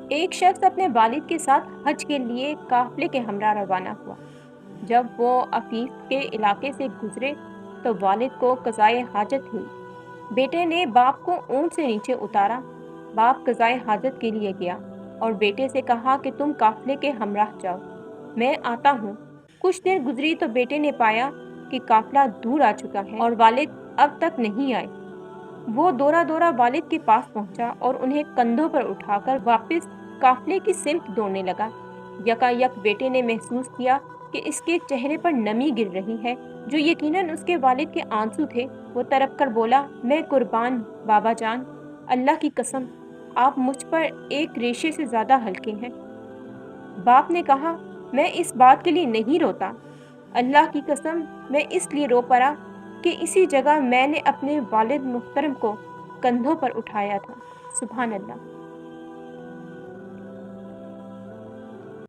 ایک شخص اپنے والد کے ساتھ حج کے لیے قافلے کے ہمراہ روانہ ہوا۔ جب وہ عفیف کے علاقے سے گزرے تو والد کو قضائے حاجت ہوئی۔ بیٹے نے باپ کو اونٹ سے نیچے اتارا۔ باپ قضائے حاجت کے لیے گیا اور بیٹے سے کہا کہ تم قافلے کے ہمراہ جاؤ، میں آتا ہوں۔ کچھ دیر گزری تو بیٹے نے پایا کہ قافلہ دور آ چکا ہے اور والد اب تک نہیں آئے۔ وہ دورہ دورہ والد کے پاس پہنچا اور انہیں کندھوں پر اٹھا کر واپس قافلے کی سمت دوڑنے لگا۔ یکا یک بیٹے نے محسوس کیا کہ اس کے چہرے پر نمی گر رہی ہے، جو یقیناً اس کے والد کے آنسو تھے۔ وہ تڑپ کر بولا، میں قربان بابا جان، اللہ کی قسم آپ مجھ پر ایک ریشے سے زیادہ ہلکے ہیں۔ باپ نے کہا، میں اس بات کے لیے نہیں روتا، اللہ کی قسم میں اس لیے رو پڑا کہ اسی جگہ میں نے اپنے والد محترم کو کندھوں پر اٹھایا تھا۔ سبحان اللہ۔